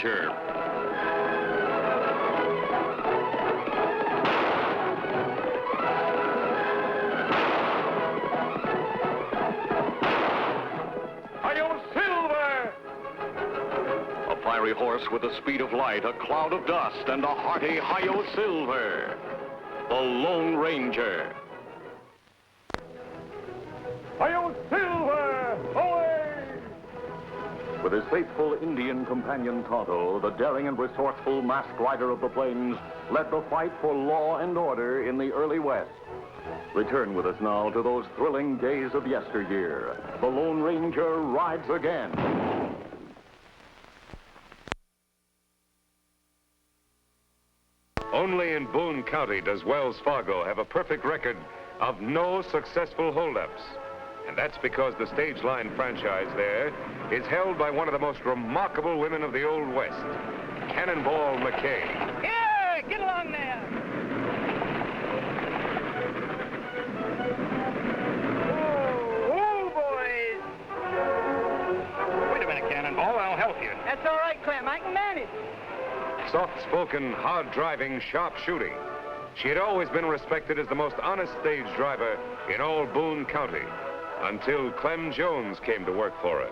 Ranger. A fiery horse with the speed of light, a cloud of dust, and a hearty Hi-Yo Silver. The Lone Ranger. Hi-Yo Silver! Away! With his faithful Indian companion Tonto, the daring and resourceful masked rider of the plains led the fight for law and order in the early West. Return with us now to those thrilling days of yesteryear. The Lone Ranger rides again. Only in Boone County does Wells Fargo have a perfect record of no successful holdups. And that's because the stage line franchise there is held by one of the most remarkable women of the Old West, Cannonball McKay. Here, get along there. Oh, boys. Wait a minute, Cannonball. I'll help you. That's all right, Clem. I can manage. Soft-spoken, hard-driving, sharp-shooting. She had always been respected as the most honest stage driver in all Boone County, until Clem Jones came to work for her.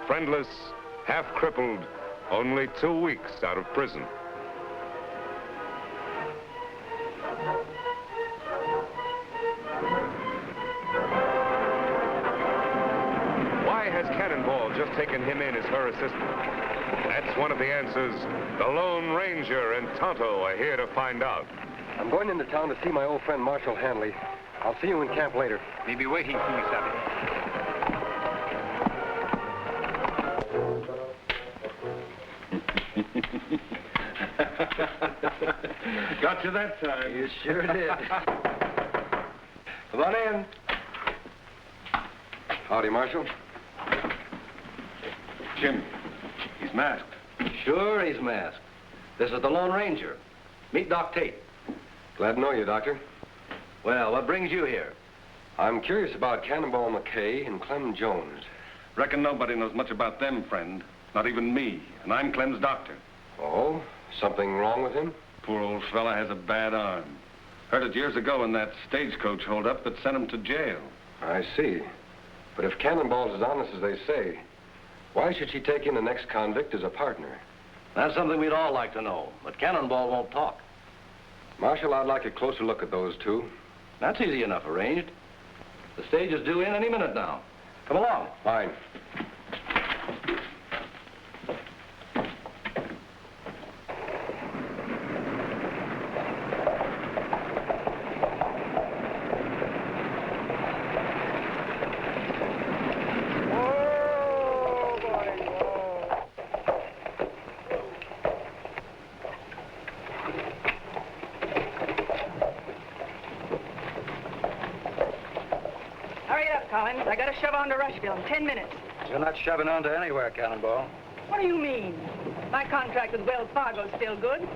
Friendless, half-crippled, only 2 weeks out of prison. Why has Cannonball just taken him in as her assistant? That's one of the answers the Lone Ranger and Tonto are here to find out. I'm going into town to see my old friend Marshal Hanley. I'll see you in camp later. We'll be waiting for you, Savvy. Got you that time. You sure did. Come on in. Howdy, Marshal. Jim, he's masked. Sure, he's masked. This is the Lone Ranger. Meet Doc Tate. Glad to know you, Doctor. Well, what brings you here? I'm curious about Cannonball McKay and Clem Jones. Reckon nobody knows much about them, friend. Not even me. And I'm Clem's doctor. Oh, something wrong with him? Poor old fella has a bad arm. Heard it years ago in that stagecoach holdup that sent him to jail. I see. But if Cannonball's as honest as they say, why should she take in an ex-convict as a partner? That's something we'd all like to know, but Cannonball won't talk. Marshal, I'd like a closer look at those two. That's easy enough arranged. The stage is due in any minute now. Come along. Fine. Collins. I got to shove on to Rushville in 10 minutes. You're not shoving on to anywhere, Cannonball. What do you mean? My contract with Wells Fargo's still good.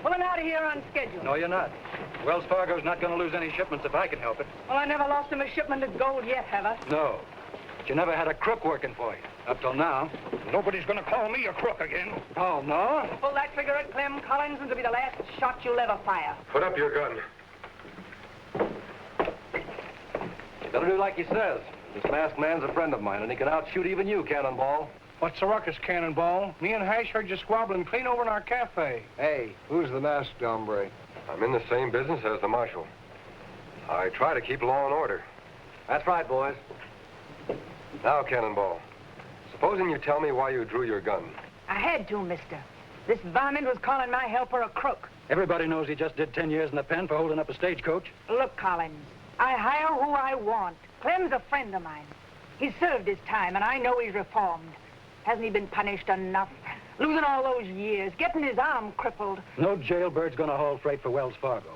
Well, I'm out of here on schedule. No, you're not. Wells Fargo's not going to lose any shipments if I can help it. Well, I never lost him a shipment of gold yet, have I? No. But you never had a crook working for you. Up till now. Nobody's going to call me a crook again. Oh, no? Pull that trigger at Clem Collins, and it'll be the last shot you'll ever fire. Put up your gun. You better do like he says. This masked man's a friend of mine, and he can outshoot even you, Cannonball. What's the ruckus, Cannonball? Me and Hash heard you squabbling clean over in our cafe. Hey, who's the masked hombre? I'm in the same business as the marshal. I try to keep law and order. That's right, boys. Now, Cannonball, supposing you tell me why you drew your gun. I had to, mister. This varmint was calling my helper a crook. Everybody knows he just did 10 years in the pen for holding up a stagecoach. Look, Collins, I hire who I want. Clem's a friend of mine. He's served his time, and I know he's reformed. Hasn't he been punished enough? Losing all those years, getting his arm crippled. No jailbird's going to haul freight for Wells Fargo.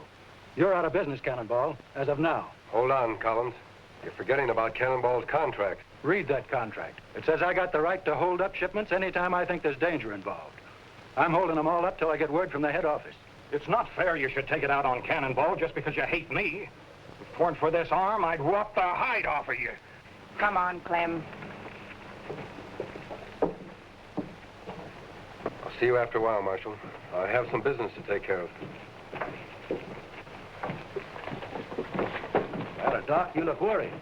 You're out of business, Cannonball, as of now. Hold on, Collins. You're forgetting about Cannonball's contract. Read that contract. It says I got the right to hold up shipments anytime I think there's danger involved. I'm holding them all up till I get word from the head office. It's not fair you should take it out on Cannonball just because you hate me. If it weren't for this arm, I'd rip the hide off of you. Come on, Clem. I'll see you after a while, Marshal. I have some business to take care of. Well, Doc, you look worried.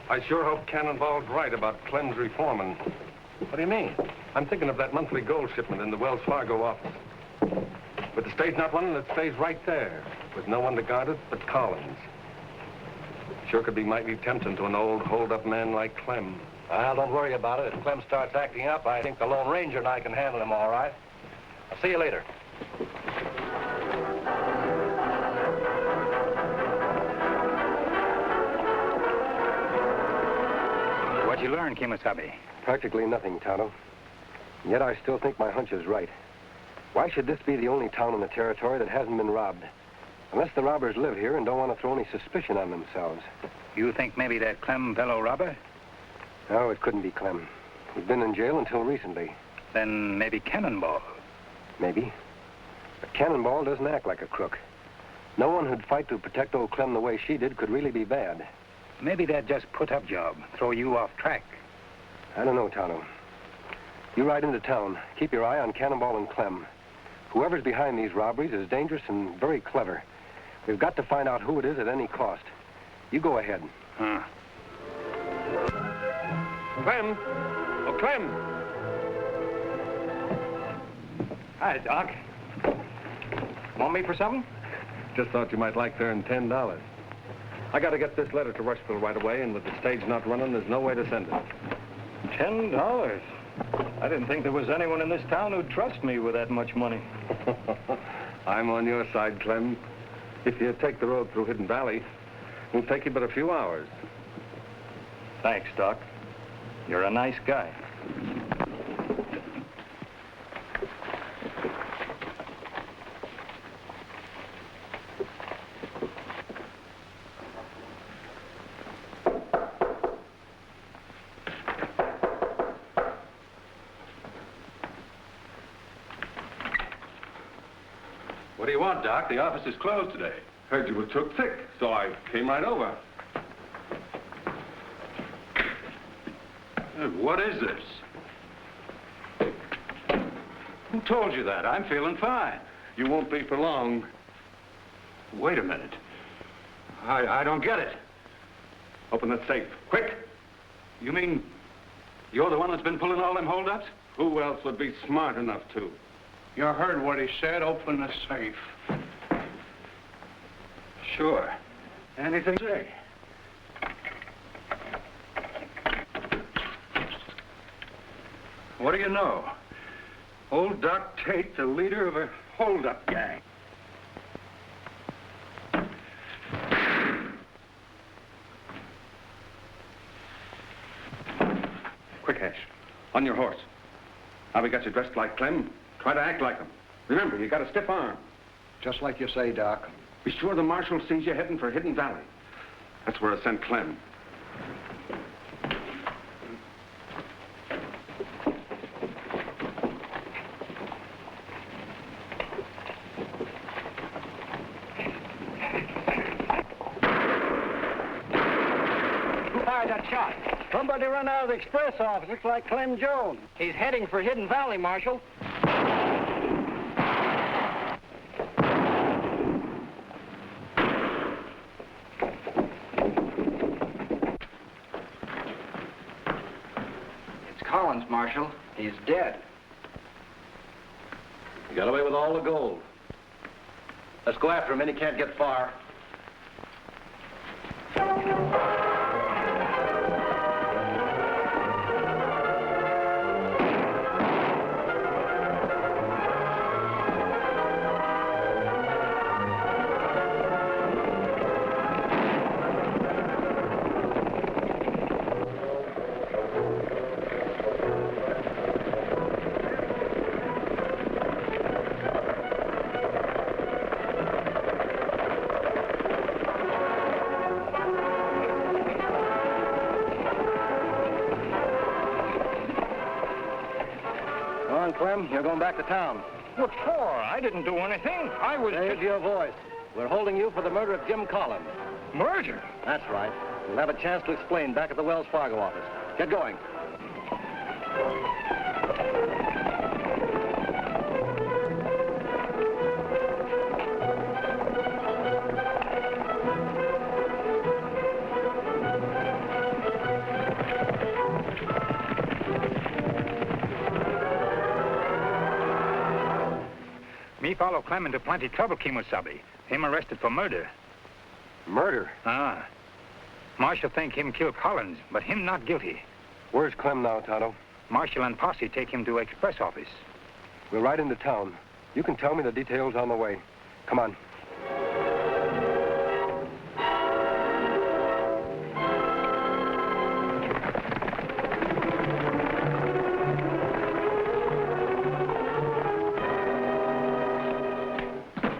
I sure hope Cannonball's right about Clem's reforming. What do you mean? I'm thinking of that monthly gold shipment in the Wells Fargo office. With the stage not running, it stays right there, with no one to guard it but Collins. Sure could be mighty tempting to an old hold-up man like Clem. Well, don't worry about it. If Clem starts acting up, I think the Lone Ranger and I can handle him all right. I'll see you later. What'd you learn, Kimasabi? Practically nothing, Tonto. Yet I still think my hunch is right. Why should this be the only town in the territory that hasn't been robbed? Unless the robbers live here and don't want to throw any suspicion on themselves. You think maybe that Clem fellow robber? No, it couldn't be Clem. He's been in jail until recently. Then maybe Cannonball. Maybe. But Cannonball doesn't act like a crook. No one who'd fight to protect old Clem the way she did could really be bad. Maybe that just put-up job, throw you off track. I don't know, Tonto. You ride into town. Keep your eye on Cannonball and Clem. Whoever's behind these robberies is dangerous and very clever. We've got to find out who it is at any cost. You go ahead. Huh. Clem! Oh, Clem! Hi, Doc. Want me for something? Just thought you might like to earn $10. I got to get this letter to Rushville right away, and with the stage not running, there's no way to send it. $10? I didn't think there was anyone in this town who'd trust me with that much money. I'm on your side, Clem. If you take the road through Hidden Valley, it'll take you but a few hours. Thanks, Doc. You're a nice guy. What do you want, Doc? The office is closed today. Heard you were took sick, so I came right over. What is this? Who told you that? I'm feeling fine. You won't be for long. Wait a minute. I don't get it. Open that safe, quick! You mean you're the one that's been pulling all them holdups? Who else would be smart enough to? You heard what he said. Open the safe. Sure. Anything to say? What do you know? Old Doc Tate, the leader of a hold-up gang. Quick, Ash. On your horse. Now we got you dressed like Clem. Try to act like him. Remember, you got a stiff arm. Just like you say, Doc. Be sure the marshal sees you heading for Hidden Valley. That's where I sent Clem. Who fired that shot? Somebody run out of the express office. Looks like Clem Jones. He's heading for Hidden Valley, Marshal. It's Collins, Marshal. He's dead. You got away with all the gold. Let's go after him, and he can't get far. Clem, you're going back to town. What for? I didn't do anything. I was... There's your voice. We're holding you for the murder of Jim Collins. Murder? That's right. You'll have a chance to explain back at the Wells Fargo office. Get going. followed Clem into plenty trouble, Kimosabe. Him arrested for murder. Murder? Ah. Marshal think him kill Collins, but him not guilty. Where's Clem now, Tonto? Marshal and posse take him to express office. We'll ride into town. You can tell me the details on the way. Come on.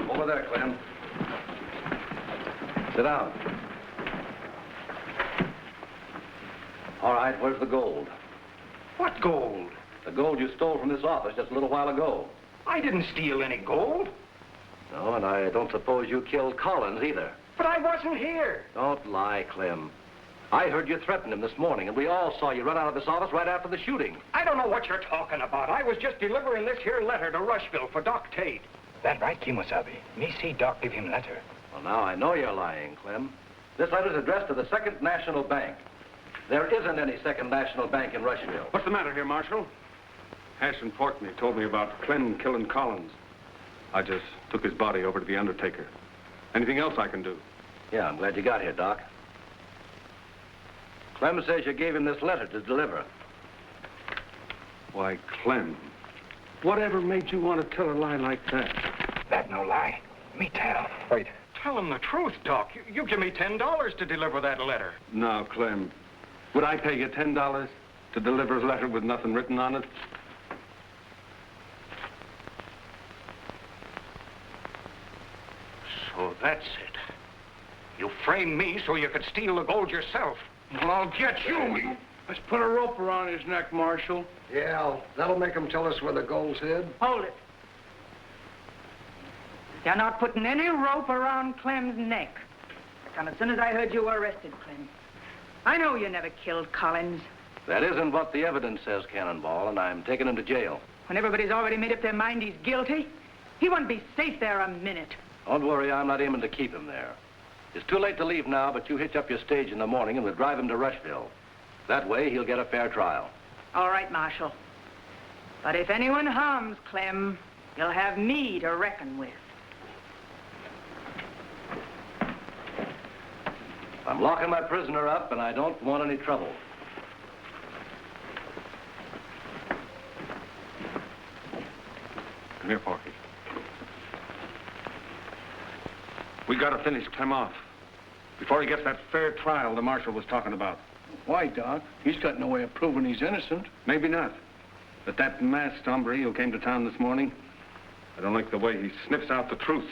Over there, Clem. Sit down. All right, where's the gold? What gold? The gold you stole from this office just a little while ago. I didn't steal any gold. No, and I don't suppose you killed Collins either. But I wasn't here. Don't lie, Clem. I heard you threaten him this morning, and we all saw you run out of this office right after the shooting. I don't know what you're talking about. I was just delivering this here letter to Rushville for Doc Tate. That right, Kimosabe? Me see Doc give him letter. Well, now I know you're lying, Clem. This letter's addressed to the Second National Bank. There isn't any Second National Bank in Rushville. What's the matter here, Marshal? Hash and Portney told me about Clem killing Collins. I just took his body over to the undertaker. Anything else I can do? Yeah, I'm glad you got here, Doc. Clem says you gave him this letter to deliver. Why, Clem, whatever made you want to tell a lie like that? That no lie. Me tell. Wait. Tell him the truth, Doc. You give me $10 to deliver that letter. Now, Clem, would I pay you $10 to deliver a letter with nothing written on it? So that's it. You framed me so you could steal the gold yourself. Well, I'll get you. Let's put a rope around his neck, Marshal. Yeah, that'll make him tell us where the gold's hid. Hold it. You're not putting any rope around Clem's neck. Come as soon as I heard you were arrested, Clem. I know you never killed Collins. That isn't what the evidence says, Cannonball, and I'm taking him to jail. When everybody's already made up their mind he's guilty, he won't be safe there a minute. Don't worry, I'm not aiming to keep him there. It's too late to leave now, but you hitch up your stage in the morning and we'll drive him to Rushville. That way, he'll get a fair trial. All right, Marshal. But if anyone harms Clem, you'll have me to reckon with. I'm locking my prisoner up, and I don't want any trouble. Come here, Porky. We gotta finish Clem off before he gets that fair trial the marshal was talking about. Why, Doc? He's got no way of proving he's innocent. Maybe not. But that masked hombre who came to town this morning, I don't like the way he sniffs out the truth.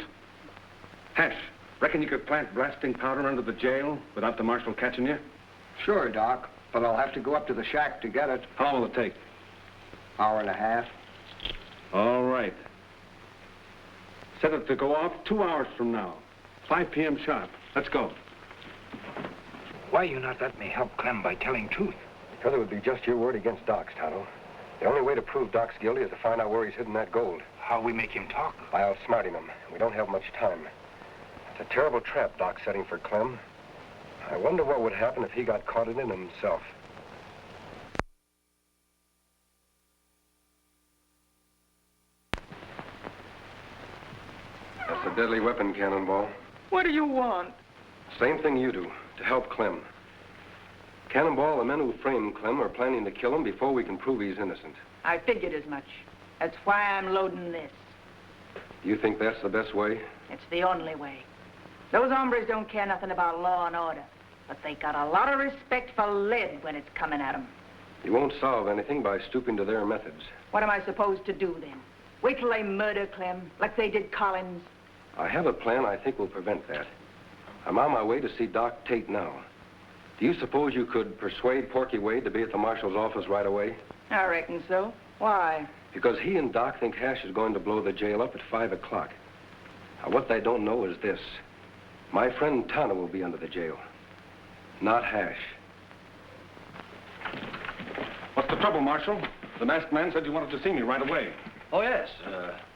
Hash, reckon you could plant blasting powder under the jail without the marshal catching you? Sure, Doc, but I'll have to go up to the shack to get it. How long will it take? Hour and a half. All right. Set it to go off 2 hours from now. 5 p.m. sharp. Let's go. Why you not let me help Clem by telling truth? Because it would be just your word against Doc's, Tonto. The only way to prove Doc's guilty is to find out where he's hidden that gold. How we make him talk? By outsmarting him. We don't have much time. It's a terrible trap Doc's setting for Clem. I wonder what would happen if he got caught in it himself. That's a deadly weapon, Cannonball. What do you want? Same thing you do, to help Clem. Cannonball, the men who framed Clem are planning to kill him before we can prove he's innocent. I figured as much. That's why I'm loading this. Do you think that's the best way? It's the only way. Those hombres don't care nothing about law and order, but they got a lot of respect for lead when it's coming at them. You won't solve anything by stooping to their methods. What am I supposed to do then? Wait till they murder Clem, like they did Collins? I have a plan I think will prevent that. I'm on my way to see Doc Tate now. Do you suppose you could persuade Porky Wade to be at the marshal's office right away? I reckon so. Why? Because he and Doc think Hash is going to blow the jail up at 5 o'clock. Now, what they don't know is this. My friend Tana will be under the jail, not Hash. What's the trouble, Marshal? The masked man said you wanted to see me right away. Oh, yes.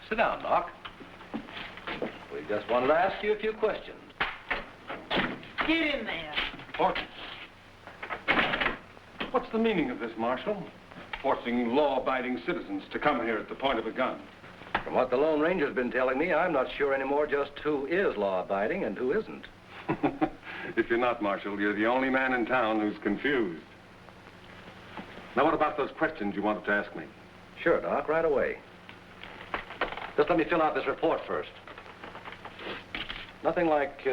Sit down, Doc. We just wanted to ask you a few questions. Get in there. Porky. What's the meaning of this, Marshal? Forcing law-abiding citizens to come here at the point of a gun. From what the Lone Ranger's been telling me, I'm not sure anymore just who is law-abiding and who isn't. If you're not, Marshal, you're the only man in town who's confused. Now, what about those questions you wanted to ask me? Sure, Doc, right away. Just let me fill out this report first. Nothing like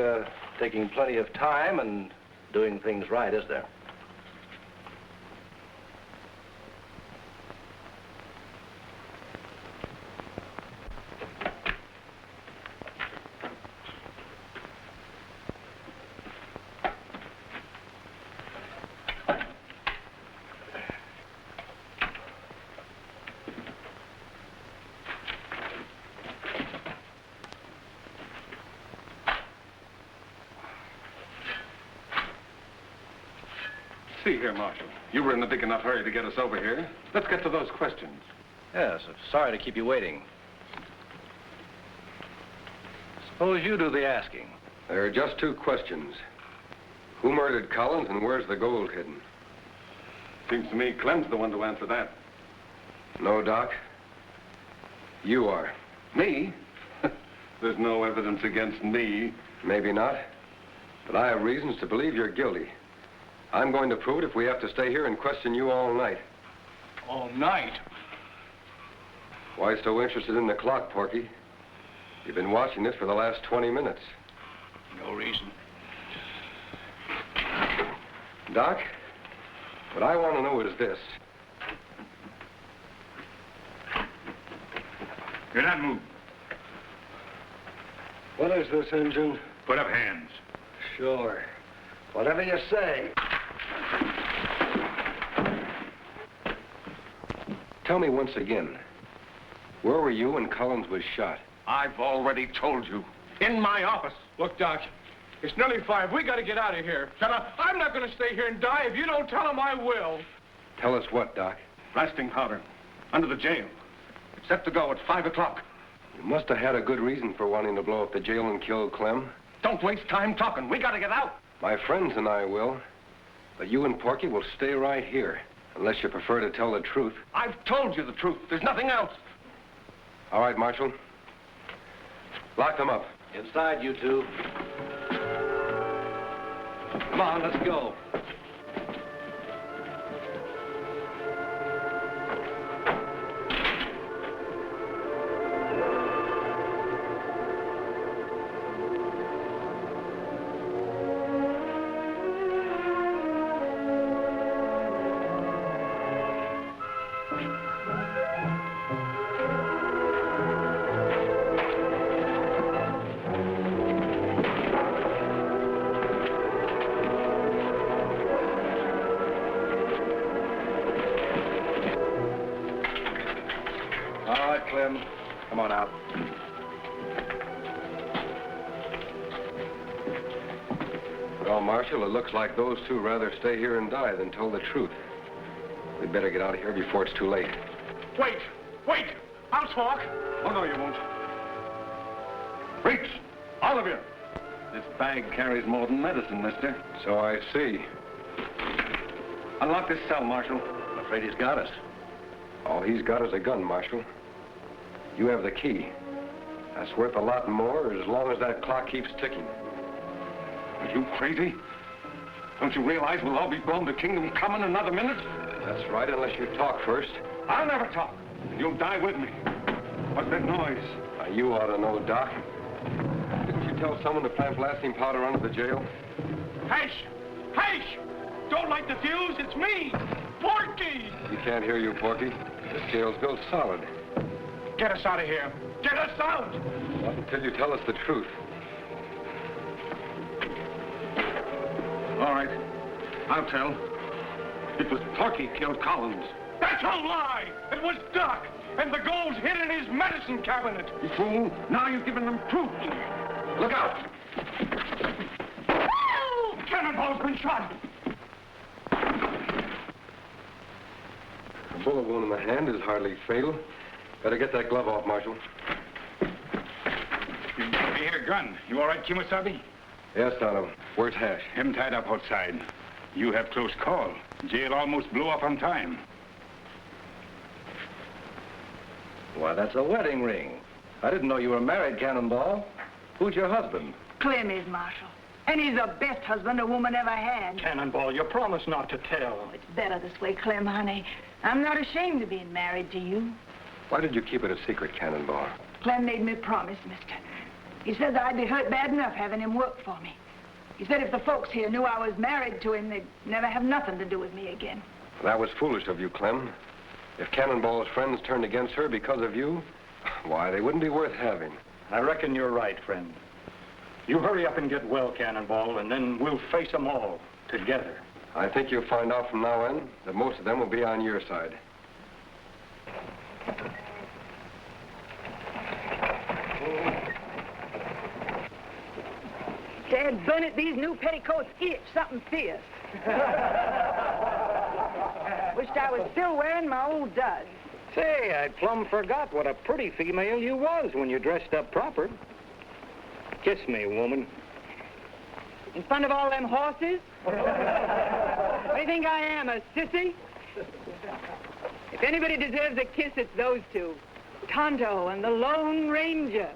taking plenty of time and doing things right, is there? See here, Marshal. You were in a big enough hurry to get us over here. Let's get to those questions. Yes, sorry to keep you waiting. Suppose you do the asking. There are just two questions. Who murdered Collins and where's the gold hidden? Seems to me Clem's the one to answer that. No, Doc. You are. Me? There's no evidence against me. Maybe not. But I have reasons to believe you're guilty. I'm going to prove it if we have to stay here and question you all night. All night? Why so interested in the clock, Porky? You've been watching it for the last 20 minutes. No reason. Doc, what I want to know is this. You're not moved. What is this, Injun? Put up hands. Sure. Whatever you say. Tell me once again, where were you when Collins was shot? I've already told you. In my office. Look, Doc, it's nearly 5. We got to get out of here. Shut up. I'm not going to stay here and die. If you don't tell him, I will. Tell us what, Doc? Blasting powder. Under the jail. It's set to go at 5 o'clock. You must have had a good reason for wanting to blow up the jail and kill Clem. Don't waste time talking. We gotta get out. My friends and I will. But you and Porky will stay right here. Unless you prefer to tell the truth. I've told you the truth. There's nothing else. All right, Marshal. Lock them up. Inside, you two. Come on, let's go. Clem, come on out. Well, Marshal, it looks like those two rather stay here and die than tell the truth. We'd better get out of here before it's too late. Wait! Wait! I'll talk. Oh, no, you won't. Reach! All of you! This bag carries more than medicine, mister. So I see. Unlock this cell, Marshal. I'm afraid he's got us. All he's got is a gun, Marshal. You have the key. That's worth a lot more as long as that clock keeps ticking. Are you crazy? Don't you realize we'll all be blown to kingdom come in another minute? That's right, unless you talk first. I'll never talk. You'll die with me. What's that noise? Now, you ought to know, Doc. Didn't you tell someone to plant blasting powder under the jail? Hush! Hush! Don't light the fuse, it's me! Porky! We can't hear you, Porky. This jail's built solid. Get us out of here! Get us out! Not until you tell us the truth. All right. I'll tell. It was Porky killed Collins. That's a lie! It was Doc! And the gold's hid in his medicine cabinet! You fool! Now you've given them proof. Look out! Cannonball's been shot! A bullet wound in the hand is hardly fatal. Better get that glove off, Marshal. Hey, here, gun. You all right, Kimosabe? Yes, Dono. Where's Hash? Him tied up outside. You have close call. Jail almost blew up on time. Why, that's a wedding ring. I didn't know you were married, Cannonball. Who's your husband? Clem is, Marshal. And he's the best husband a woman ever had. Cannonball, you promised not to tell. It's better this way, Clem, honey. I'm not ashamed of being married to you. Why did you keep it a secret, Cannonball? Clem made me promise, mister. He says I'd be hurt bad enough having him work for me. He said if the folks here knew I was married to him, they'd never have nothing to do with me again. That was foolish of you, Clem. If Cannonball's friends turned against her because of you, why, they wouldn't be worth having. I reckon you're right, friend. You hurry up and get well, Cannonball, and then we'll face them all together. I think you'll find out from now on that most of them will be on your side. Dad, burn it, these new petticoats itch something fierce. Wished I was still wearing my old duds. Say, I plumb forgot what a pretty female you was when you dressed up proper. Kiss me, woman. In front of all them horses? What do you think I am, a sissy? If anybody deserves a kiss, it's those two. Tonto and the Lone Ranger.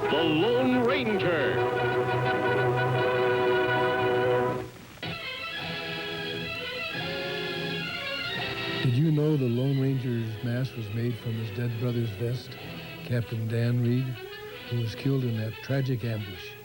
The Lone Ranger. Did you know the Lone Ranger's mask was made from his dead brother's vest, Captain Dan Reed, who was killed in that tragic ambush?